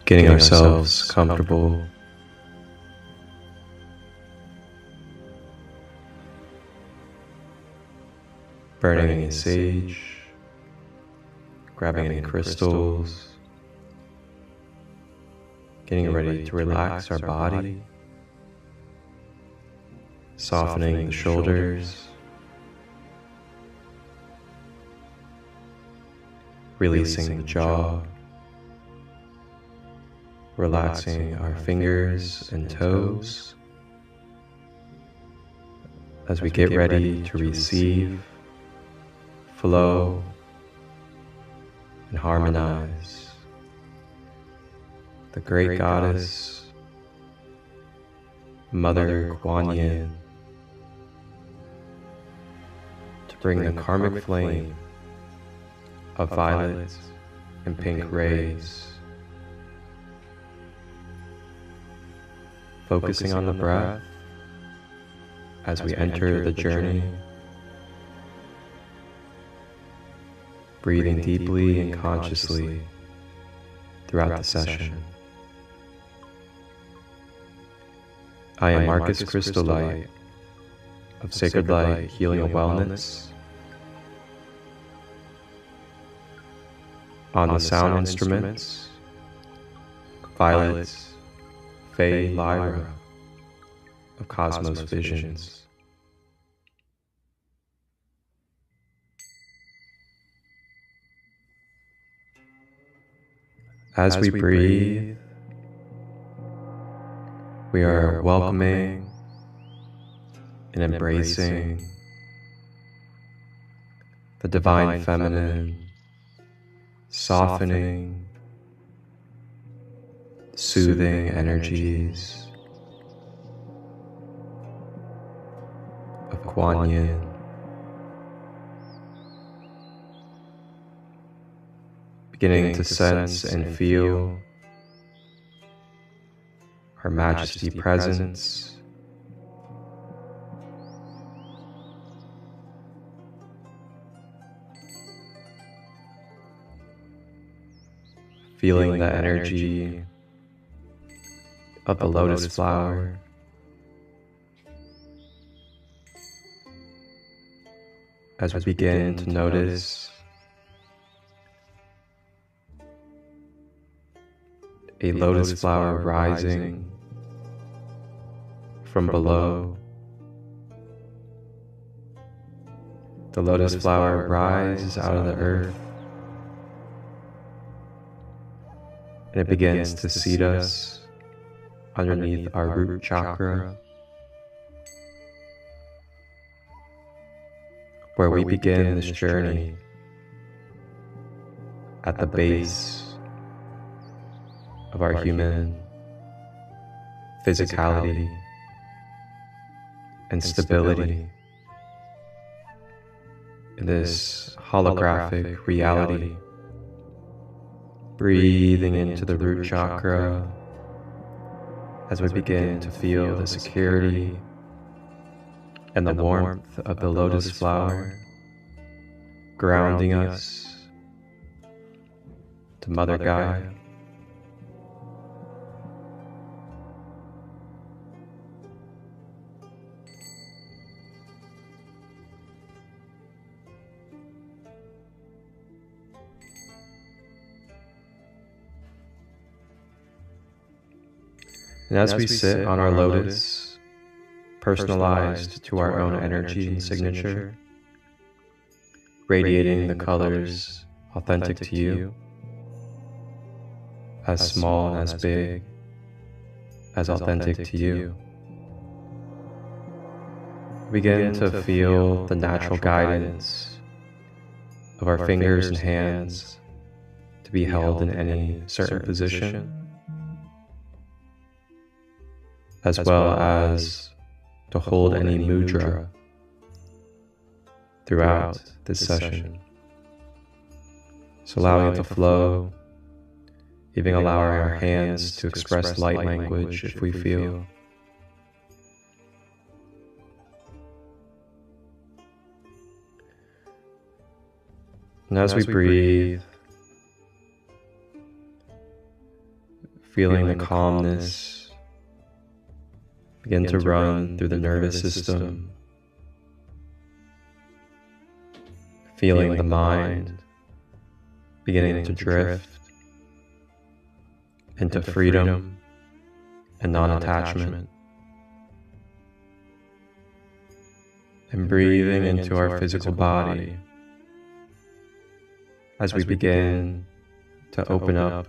Getting ourselves comfortable. Burning any sage, grabbing any crystals, getting ready to relax our body, softening the shoulders, releasing the jaw, relaxing our fingers and toes as we get ready to receive, flow, and harmonize the great goddess, Mother Quan Yin, to bring the karmic flame of violet and pink rays, focusing on the breath as we enter the journey, breathing deeply and consciously throughout the session. I am Marcus Christolight of Sacred Light Healing and Wellness. On the sound instruments, Violet Lyra of CosmoVisions. As we breathe, we are welcoming and embracing the divine feminine, softening, soothing energies of Quan Yin. Beginning to sense and feel Her Majesty presence, feeling the energy of the lotus flower, as we begin to notice a lotus flower rising from below. The lotus flower rises out of the earth, and it begins to seed us underneath our root chakra, where we begin this journey at the base of our human physicality and stability in this holographic reality, breathing into the root chakra as we begin to feel the security and the warmth of the lotus flower grounding us to Mother Gaia. And as we sit on our lotus, personalized to our own energy and signature, radiating the colors authentic to you, as small and as big, as authentic to you, begin to feel the natural guidance of our fingers and hands to be held in any certain position, as well as to hold any mudra throughout this session. So allowing it to flow, even allowing our hands to express light language if we feel. And as we breathe, feeling the calmness begin to run through the nervous system, feeling the mind beginning to drift into freedom and non-attachment, and breathing into our physical body as we begin to open up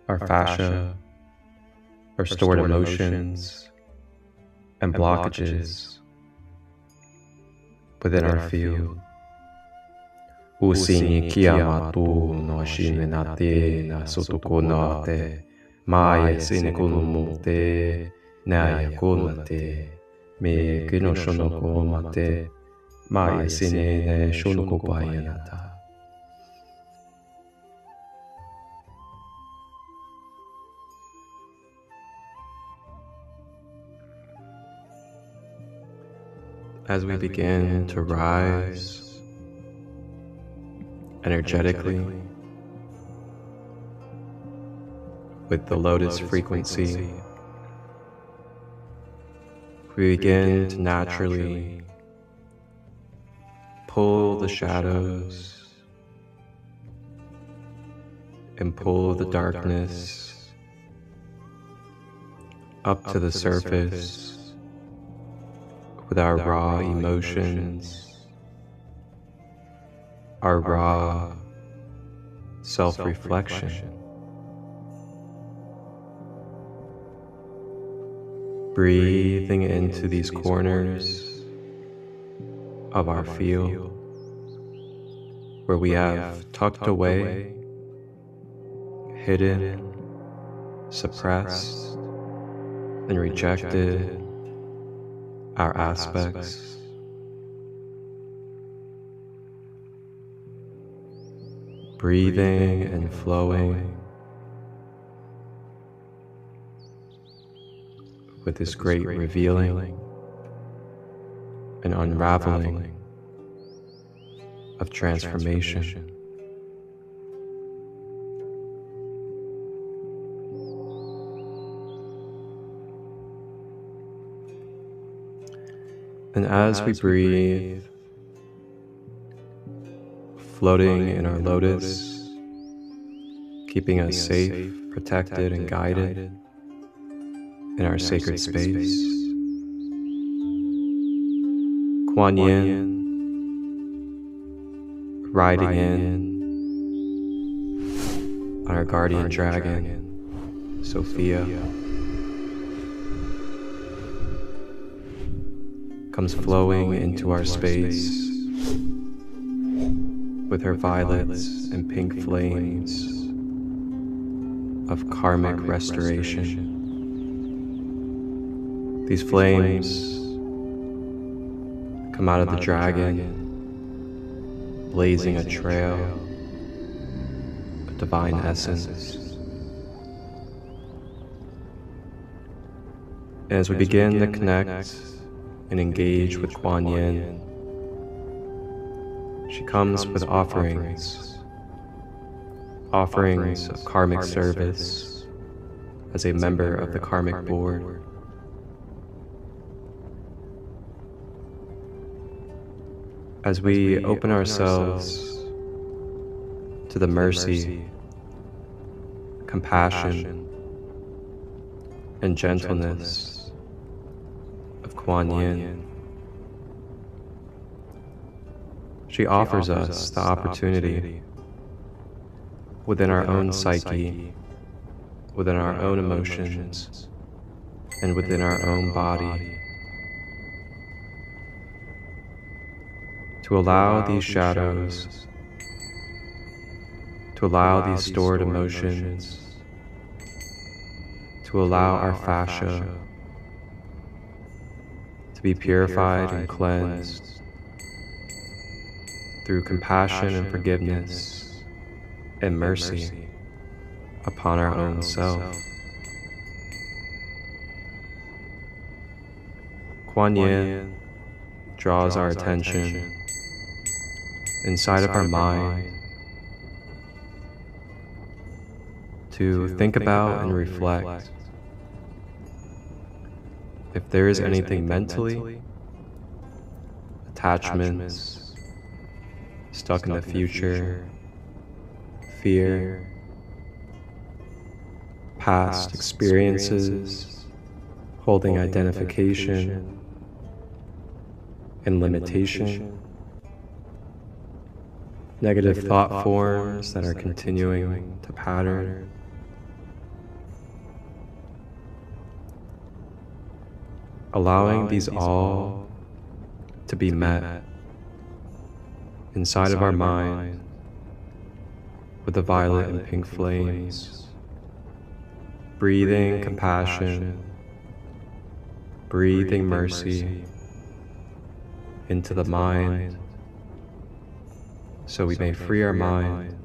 our fascia, our stored emotions and blockages within our field. Usini kiamatu no shimenate na sotokonate maya sinekunumute naya konate me kinoshonokomate maya sine shonokopayanata. As we begin to rise energetically with the lotus frequency, we begin to naturally pull the shadows and pull the darkness up to the surface with our raw emotions, our raw self-reflection. Breathing into these corners of our field where we have tucked away, hidden, suppressed, and rejected our aspects. Breathing and flowing with this great revealing and unraveling of transformation. And as we breathe, floating in our lotus, keeping us safe, protected, and guided in our sacred space, Quan Yin riding in on our guardian dragon, Sophia, comes flowing into our space with her violets and pink flames of karmic restoration. These flames come out of the dragon, blazing a trail of divine essence. As we begin to connect and engage with Quan Yin, she comes with offerings of karmic service as a member of the karmic board. As we open ourselves to the mercy, compassion, and gentleness of Quan Yin, she offers us the opportunity within our own psyche, within our own emotions, and within our own body to allow these shadows, to allow these stored emotions, to allow our fascia to be purified and cleansed through compassion and forgiveness and mercy upon our own self. Quan Yin draws our attention inside of our mind to think about and reflect if there is anything mentally, attachments, stuck in the future, fear, past experiences, holding identification and limitation, negative thought forms that are continuing to pattern. Allowing these all to be met inside of our mind with the violet and pink flames, breathing compassion, breathing mercy into the mind, so we may free our mind,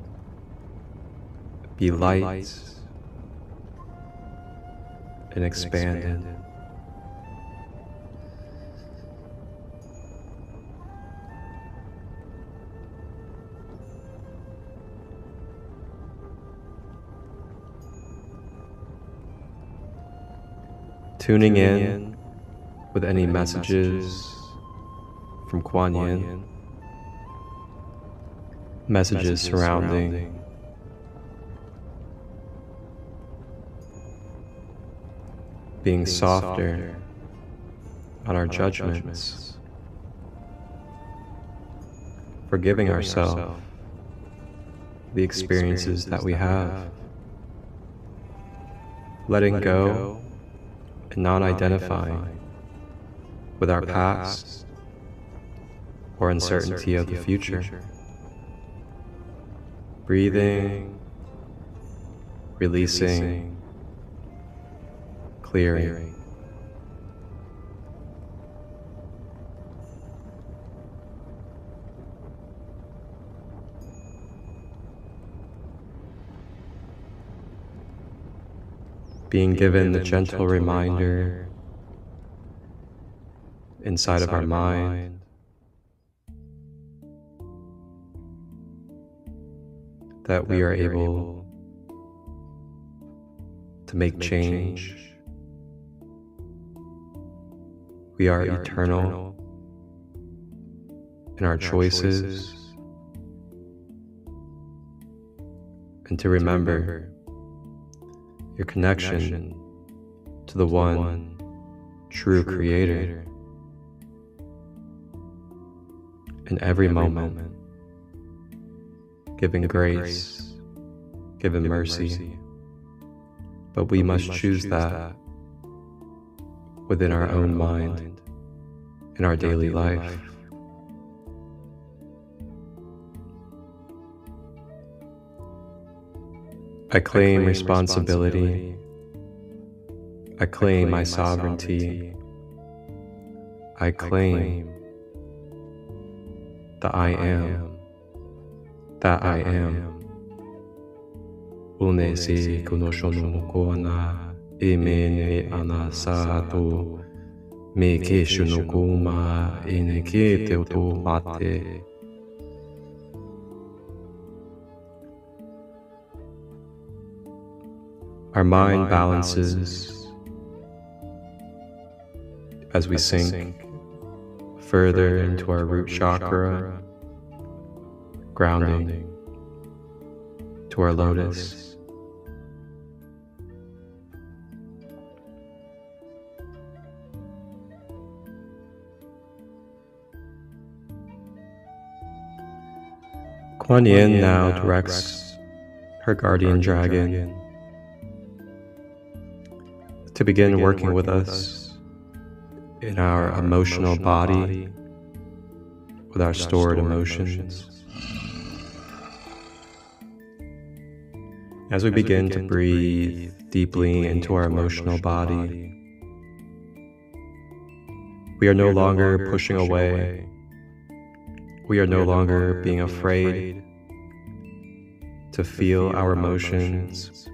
be light and expanded. Tuning in with any messages from Quan Yin, messages surrounding being softer on our judgments, forgiving ourselves the experiences that we have, letting go and not identifying with our past or uncertainty of the future. Breathing, releasing, clearing. Being given the gentle reminder inside of our mind that we are able to make change. We are eternal in our choices, and to remember your connection to the one true Creator in every moment, giving grace, giving mercy, but we must choose that within our own mind in our daily life. I claim responsibility. I claim my sovereignty. I claim that I am. That I am. Une si conoscono kona imene anasato me keshuno kuma ine kete otomate. Our mind balances as we sink further into our root chakra, grounding to our lotus. Quan Yin now directs her guardian dragon to begin working with us in our emotional body, with our stored emotions. As we begin to breathe deeply into our emotional body, we are no longer pushing away. We are no longer being afraid to feel our emotions,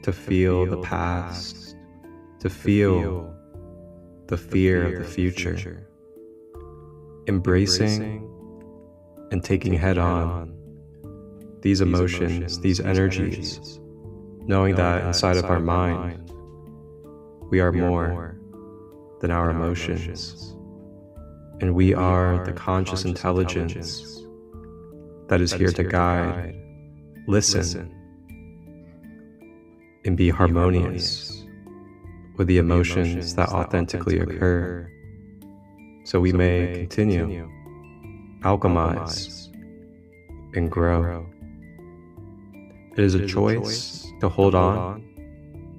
to feel the past, to feel the fear of the future, embracing and taking head on these emotions, these energies knowing that inside of our mind, we are more than our emotions, and we are the conscious intelligence that is here to guide, listen, and be harmonious with the emotions that authentically occur, so we may continue, alchemize, and grow. It is a choice to hold on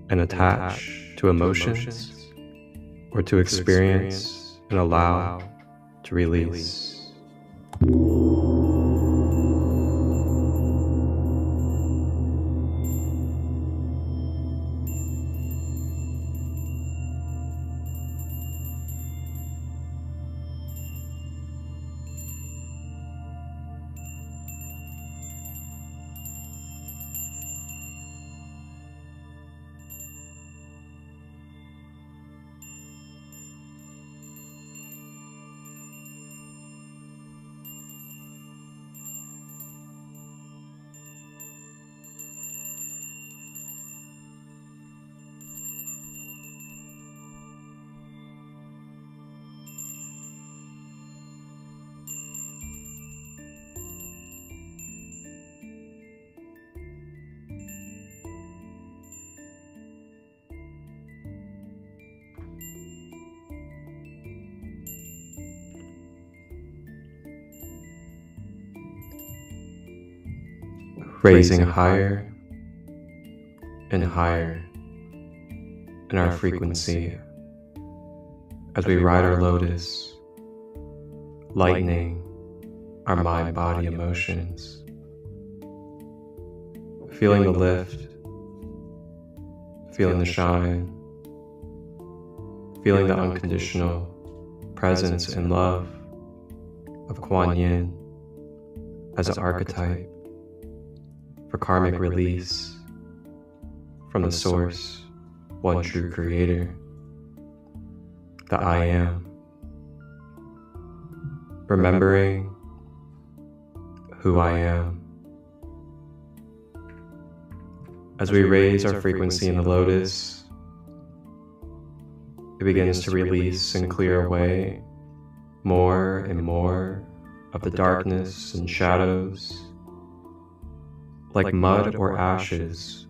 and attach to emotions, or to experience and allow to release. Raising higher and higher in our frequency as we ride our lotus, lightening our mind-body emotions, feeling the lift, feeling the shine, feeling the unconditional presence and love of Quan Yin as an archetype for karmic release from the source, one true creator, the I am. Remembering who I am. As we raise our frequency in the lotus, it begins to release and clear away more and more of the darkness and shadows, like mud or ashes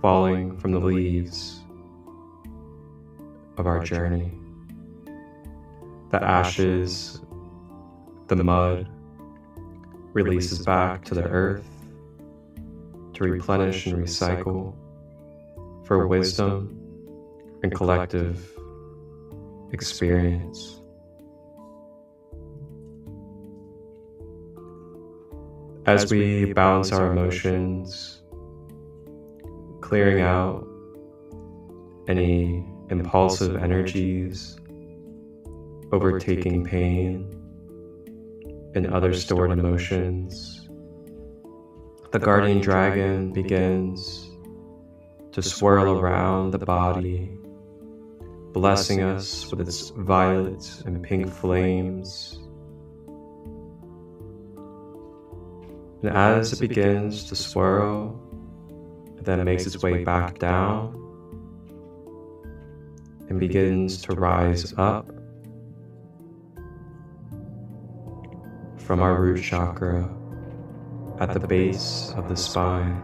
falling from the leaves of our journey. The ashes, the mud, releases back to the earth to replenish and recycle for wisdom and collective experience. As we balance our emotions, clearing out any impulsive energies, overtaking pain and other stored emotions, the guardian dragon begins to swirl around the body, blessing us with its violet and pink flames. And as it begins to swirl, it then makes its way back down and begins to rise up from our root chakra at the base of the spine,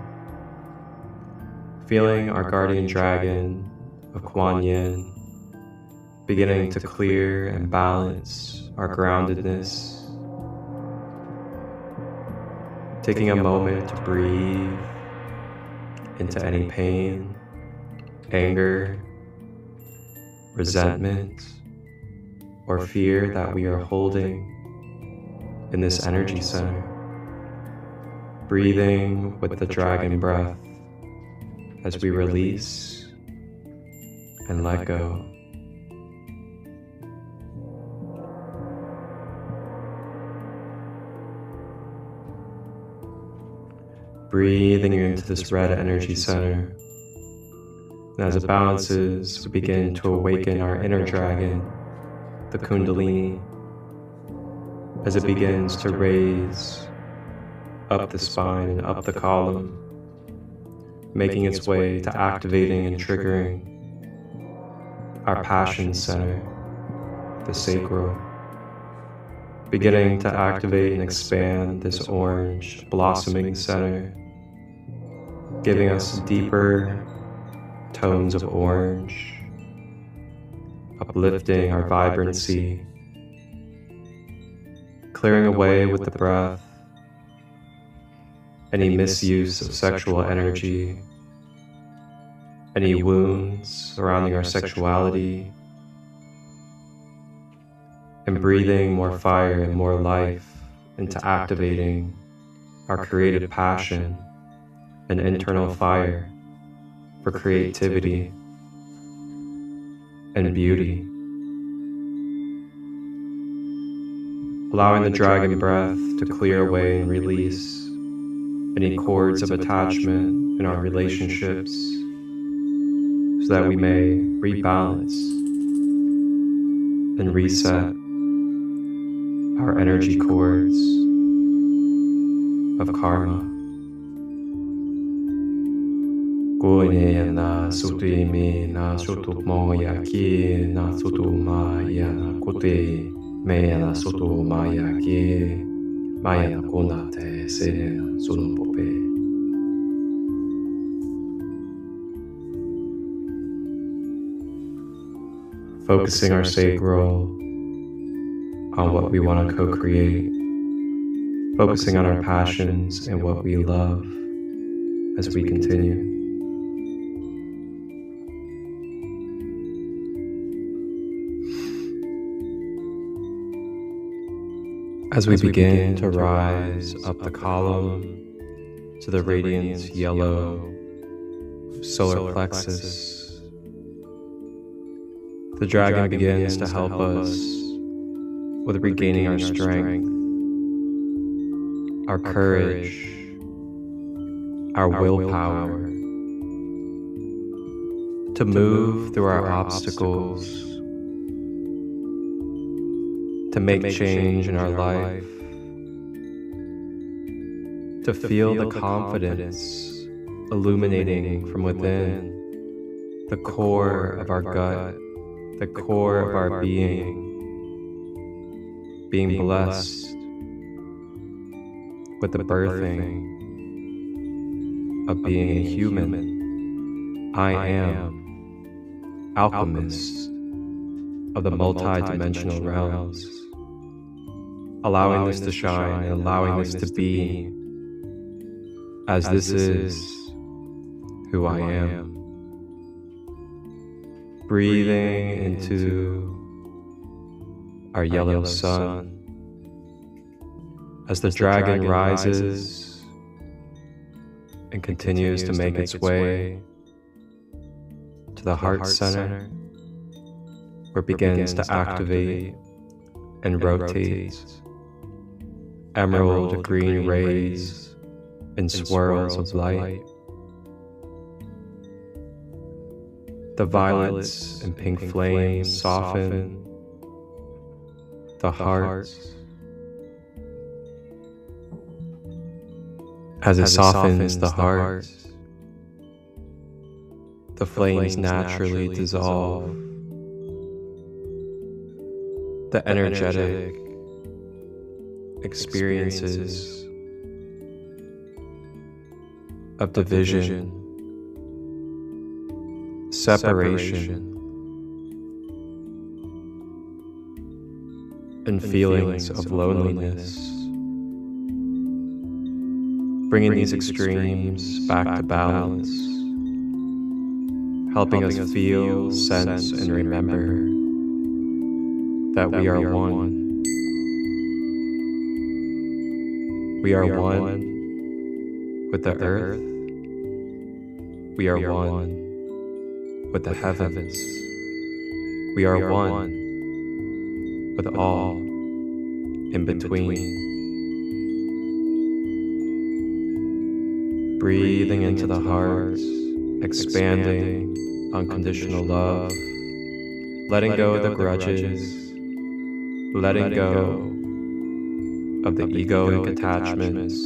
feeling our guardian dragon of Quan Yin beginning to clear and balance our groundedness. Taking a moment to breathe into any pain, anger, resentment, or fear that we are holding in this energy center. Breathing with the dragon breath as we release and let go. Breathing into this red energy center. And as it balances, we begin to awaken our inner dragon, the Kundalini, as it begins to raise up the spine and up the column, making its way to activating and triggering our passion center, the sacral, beginning to activate and expand this orange blossoming center, giving us deeper tones of orange, uplifting our vibrancy, clearing away with the breath any misuse of sexual energy, any wounds surrounding our sexuality, and breathing more fire and more life into activating our creative passion and internal fire for creativity and beauty. Allowing the dragon breath to clear away and release any cords of attachment in our relationships so that we may rebalance and reset our energy cords of karma. Goine na suti mi na sutu moya ki na sutu maya na kote me na sutu maya ki maya na kona te se na sunu pope. Focusing our sacral on what we want to co-create, focusing on our passions and what we love as we continue. As we begin to rise up the column to the radiant yellow solar plexus, the dragon begins to help us with regaining our strength, our courage, our willpower, to move through our obstacles, to make change in our life, to feel the confidence illuminating from within, the core of our gut, the core of our being blessed with the birthing of being a human. I am alchemist of the multi-dimensional realms, allowing this to shine and allowing this to be, as this is who I am. Breathing into our yellow sun as the dragon rises and continues to make its way to the heart center, where it begins to activate and rotate emerald green rays and swirls of light. The violets and pink flames soften the heart. As it softens the heart, the flames naturally dissolve. The energetic experiences of division, separation, and feelings of loneliness, bringing these extremes back to balance, helping us feel, sense, and remember that we are one. We are one with the earth. We are one with the heavens. We are one with all in between. Breathing into the heart, expanding unconditional love, letting go of the grudges, letting go of the egoic attachments,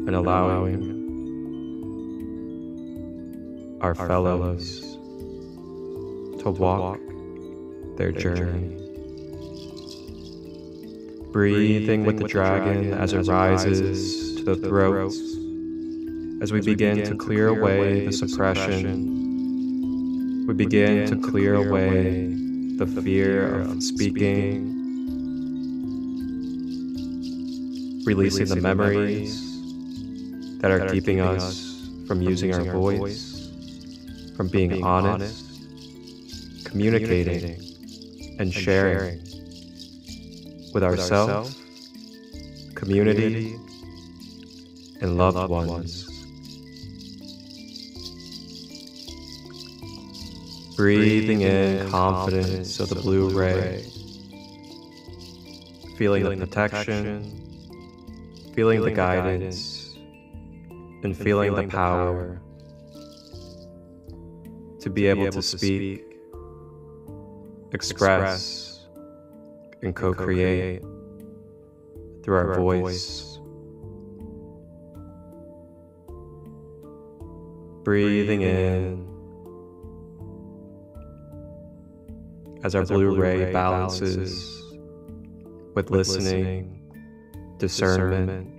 and allowing our fellows to walk their journey. Breathing with the dragon as it rises to the throat, as we begin to clear away the suppression. We begin to clear away the fear of speaking, releasing the memories that are keeping us from using our voice, from being honest, communicating, and sharing with ourselves, community, and loved ones. Breathing in confidence of the blue ray, feeling the protection, feeling the guidance, and feeling the power to be able to speak, express, and co-create through our voice. Breathing in as our blue ray balances with listening, discernment,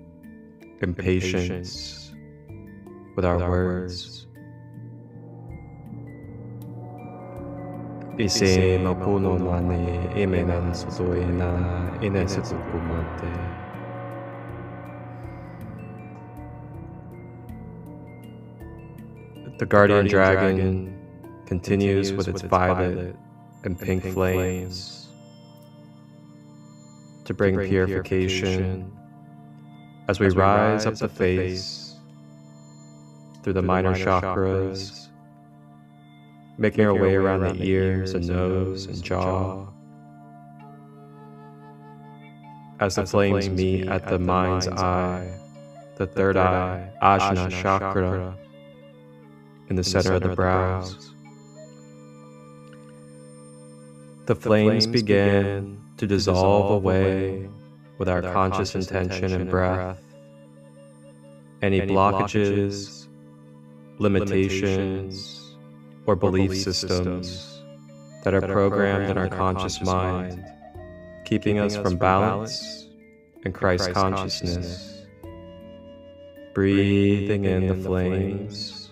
and patience with our words. Ise mapuno nani emenan sotoina inesetukumante. The guardian dragon continues with its violet and pink flames to bring purification as we rise up the face through the minor chakras, making our way around the ears and nose and jaw. As the flames meet at the mind's eye, the third eye, Ajna chakra, in the center of the brows. The flames begin to dissolve away with our conscious intention and breath. Any blockages, limitations, or belief systems that are programmed in our conscious mind, keeping us from balance and Christ consciousness. Breathing in the flames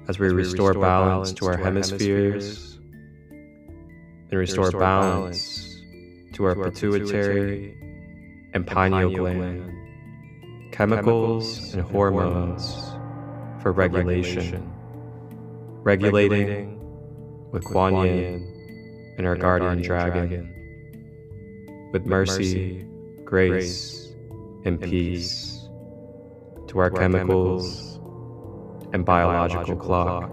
as we restore balance to our hemispheres and restore balance to our pituitary and pineal gland, chemicals and hormones for regulation. Regulating with Quan Yin and our guardian dragon, with mercy, grace, and peace to our chemicals and biological clock.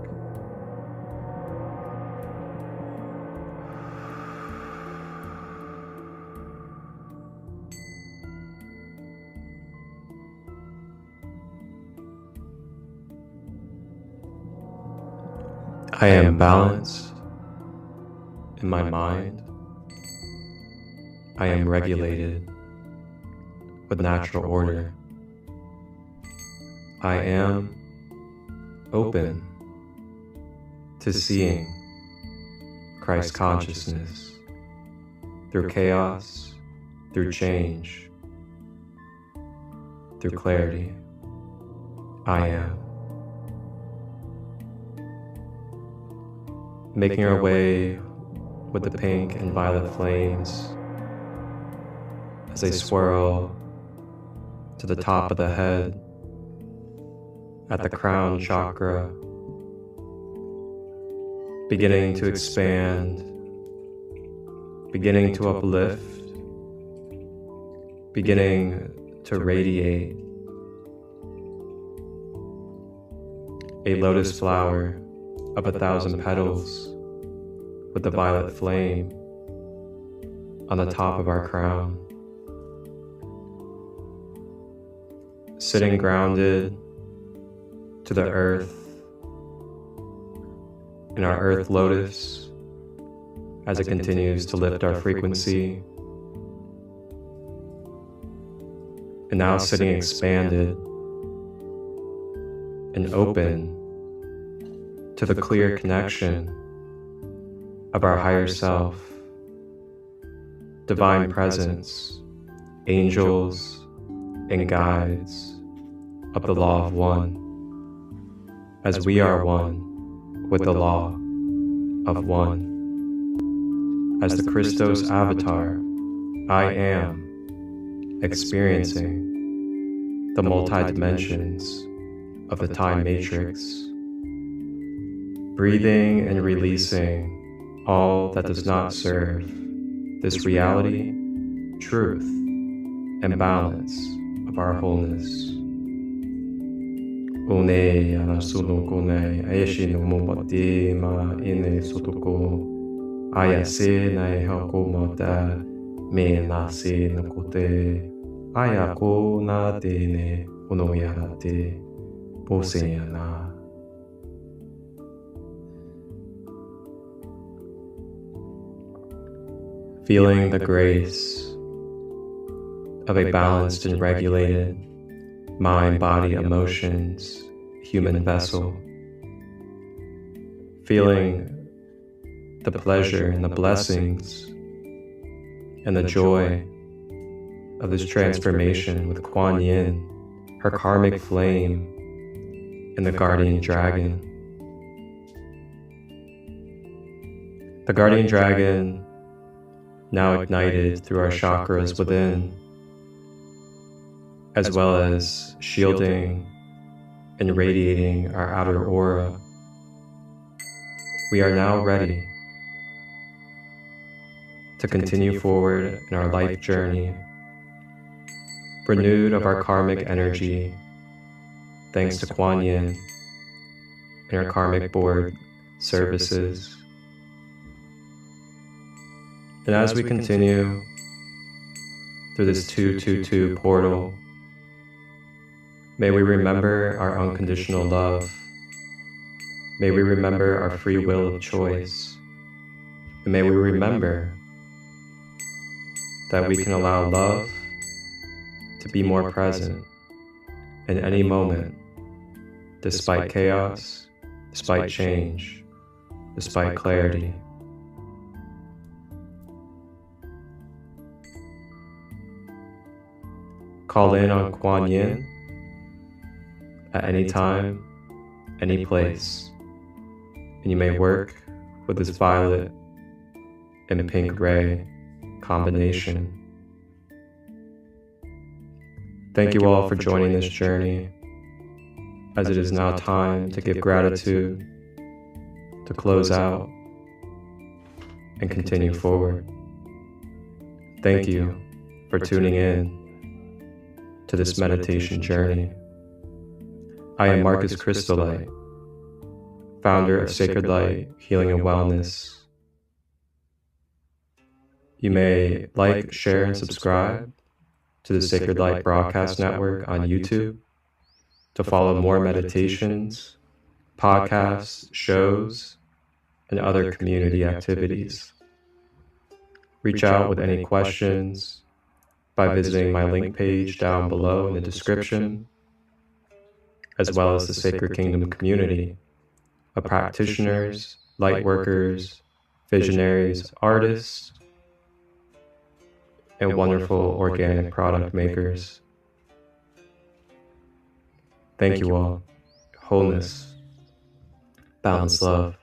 I am balanced in my mind. I am regulated with natural order. I am open to seeing Christ consciousness through chaos, through change, through clarity. I am. Making our way with the pink and violet flames as they swirl to the top of the head at the crown chakra, beginning to expand, beginning to uplift, beginning to radiate. A lotus flower of 1,000 petals with the violet flame on the top of our crown. Sitting grounded to the earth in our earth lotus as it continues to lift our frequency. And now sitting expanded and open to the clear connection of our higher self, divine presence, angels, and guides of the law of one, as we are one with the law of one. As the Christos avatar, I am experiencing the multi-dimensions of the time matrix, breathing and releasing all that does not serve this reality, truth, and balance of our wholeness. One anasuno kone aishi no mopati ma ine sotoko ayase na hako mata me na se no kote ayako na te ne onoya te poseyana. Feeling the grace of a balanced and regulated mind, body, emotions, human vessel. Feeling the pleasure and the blessings and the joy of this transformation with Quan Yin, her karmic flame, and the guardian dragon. The guardian dragon, now ignited through our chakras within, as well as shielding and radiating our outer aura. We are now ready to continue forward in our life journey, renewed of our karmic energy, thanks to Quan Yin and our karmic board services. And as we continue through this 222 portal, may we remember our unconditional love. May we remember our free will of choice. And may we remember that we can allow love to be more present in any moment, despite chaos, despite change, despite clarity. Call in on Quan Yin at any time, any place, and you may work with this violet and pink ray combination. Thank you all for joining this journey, as it is now time to give gratitude, to close out, and continue forward. Thank you for tuning in to this meditation journey. I am Marcus Christolight, founder of Sacred Light Healing and Wellness. You may like, share, and subscribe to the Sacred Light Broadcast Network on YouTube to follow more meditations, podcasts, shows, and other community activities. Reach out with any questions by visiting my link page down below in the description, as well as the Sacred Kingdom community of practitioners, light workers, visionaries, artists, and wonderful organic product makers. Thank you all. Wholeness, balance, love.